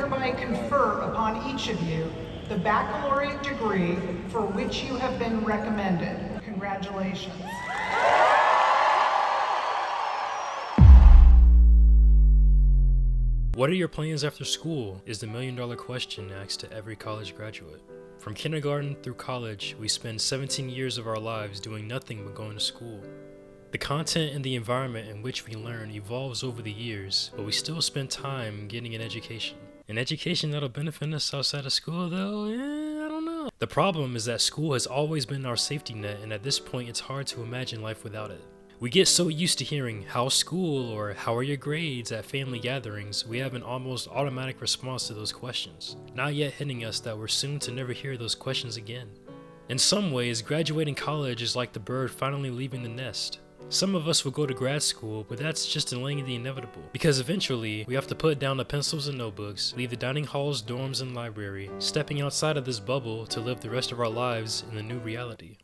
hereby confer upon each of you the baccalaureate degree for which you have been recommended. Congratulations. What are your plans after school is the million-dollar question asked to every college graduate. From kindergarten through college, we spend 17 years of our lives doing nothing but going to school. The content and the environment in which we learn evolves over the years, but we still spend time getting an education. An education that'll benefit us outside of school though, I don't know. The problem is that school has always been our safety net, and at this point it's hard to imagine life without it. We get so used to hearing, "How's school?" or "How are your grades?" at family gatherings, we have an almost automatic response to those questions, not yet hitting us that we're soon to never hear those questions again. In some ways, graduating college is like the bird finally leaving the nest. Some of us will go to grad school, but that's just delaying the inevitable, because eventually we have to put down the pencils and notebooks, leave the dining halls, dorms, and library, stepping outside of this bubble to live the rest of our lives in the new reality.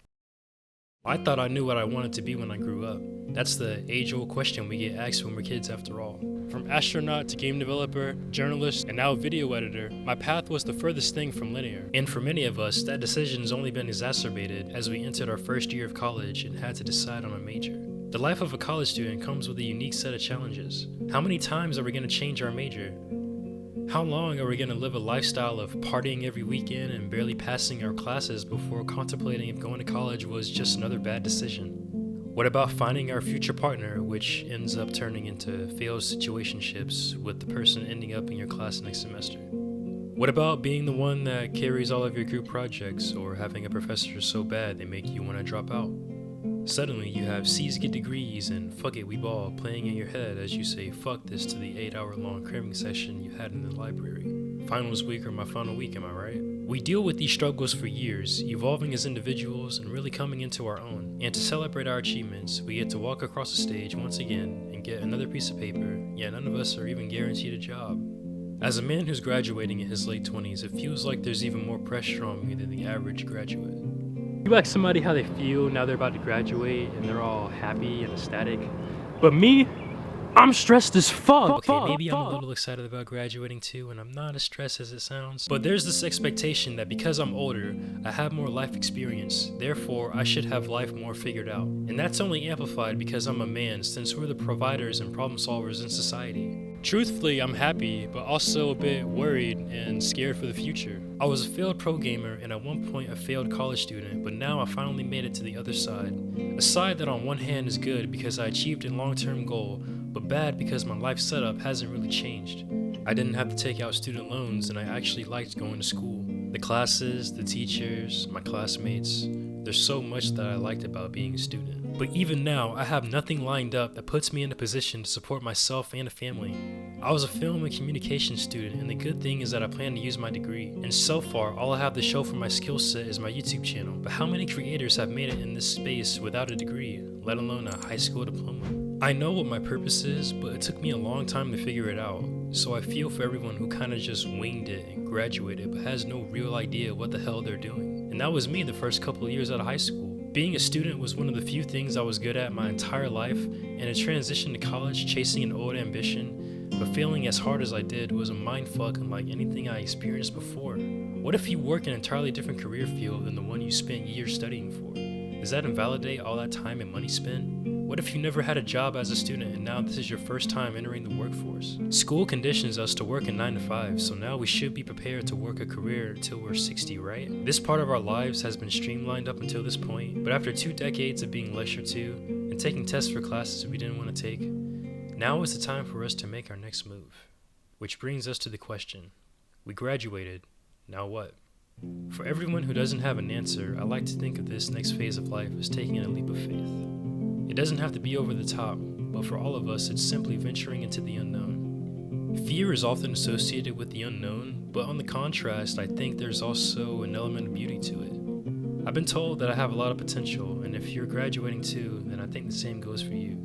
I thought I knew what I wanted to be when I grew up. That's the age-old question we get asked when we're kids after all. From astronaut to game developer, journalist, and now video editor, my path was the furthest thing from linear. And for many of us, that decision's only been exacerbated as we entered our first year of college and had to decide on a major. The life of a college student comes with a unique set of challenges. How many times are we going to change our major? How long are we going to live a lifestyle of partying every weekend and barely passing our classes before contemplating if going to college was just another bad decision? What about finding our future partner, which ends up turning into failed situationships with the person ending up in your class next semester? What about being the one that carries all of your group projects, or having a professor so bad they make you want to drop out? Suddenly you have C's get degrees and fuck it we ball playing in your head as you say fuck this to the 8-hour-long cramming session you had in the library. Finals week or my final week, am I right? We deal with these struggles for years, evolving as individuals and really coming into our own. And to celebrate our achievements, we get to walk across the stage once again and get another piece of paper, yet none of us are even guaranteed a job. As a man who's graduating in his late 20s, it feels like there's even more pressure on me than the average graduate. You ask somebody how they feel now they're about to graduate and they're all happy and ecstatic. But me, I'm stressed as fuck. Okay, maybe I'm a little excited about graduating too, and I'm not as stressed as it sounds. But there's this expectation that because I'm older, I have more life experience, therefore I should have life more figured out. And that's only amplified because I'm a man, since we're the providers and problem solvers in society. Truthfully, I'm happy, but also a bit worried and scared for the future. I was a failed pro gamer and at one point a failed college student, but now I finally made it to the other side. A side that on one hand is good because I achieved a long-term goal, but bad because my life setup hasn't really changed. I didn't have to take out student loans and I actually liked going to school. The classes, the teachers, my classmates, there's so much that I liked about being a student. But even now, I have nothing lined up that puts me in a position to support myself and a family. I was a film and communication student, and the good thing is that I plan to use my degree. And so far, all I have to show for my skill set is my YouTube channel. But how many creators have made it in this space without a degree, let alone a high school diploma? I know what my purpose is, but it took me a long time to figure it out. So I feel for everyone who kinda just winged it and graduated but has no real idea what the hell they're doing. And that was me the first couple of years out of high school. Being a student was one of the few things I was good at my entire life, and a transition to college chasing an old ambition, but failing as hard as I did was a mindfuck unlike anything I experienced before. What if you work in an entirely different career field than the one you spent years studying for? Does that invalidate all that time and money spent? What if you never had a job as a student and now this is your first time entering the workforce? School conditions us to work a 9 to 5, so now we should be prepared to work a career until we're 60, right? This part of our lives has been streamlined up until this point, but after 2 decades of being lectured to and taking tests for classes we didn't want to take, now is the time for us to make our next move. Which brings us to the question, we graduated, now what? For everyone who doesn't have an answer, I like to think of this next phase of life as taking a leap of faith. It doesn't have to be over the top, but for all of us, it's simply venturing into the unknown. Fear is often associated with the unknown, but on the contrast, I think there's also an element of beauty to it. I've been told that I have a lot of potential, and if you're graduating too, then I think the same goes for you.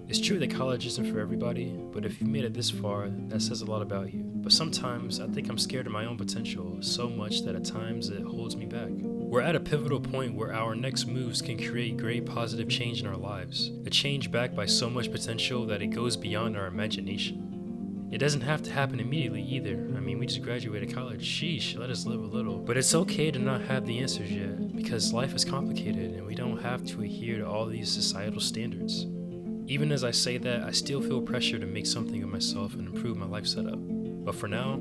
It's true that college isn't for everybody, but if you made it this far, that says a lot about you. But sometimes, I think I'm scared of my own potential so much that at times it holds me back. We're at a pivotal point where our next moves can create great positive change in our lives. A change backed by so much potential that it goes beyond our imagination. It doesn't have to happen immediately either. I mean, we just graduated college. Sheesh, let us live a little. But it's okay to not have the answers yet, because life is complicated and we don't have to adhere to all these societal standards. Even as I say that, I still feel pressure to make something of myself and improve my life setup. But for now,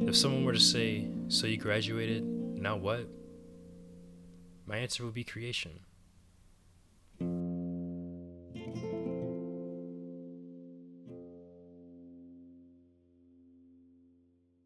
if someone were to say, "So you graduated, now what?" my answer would be creation.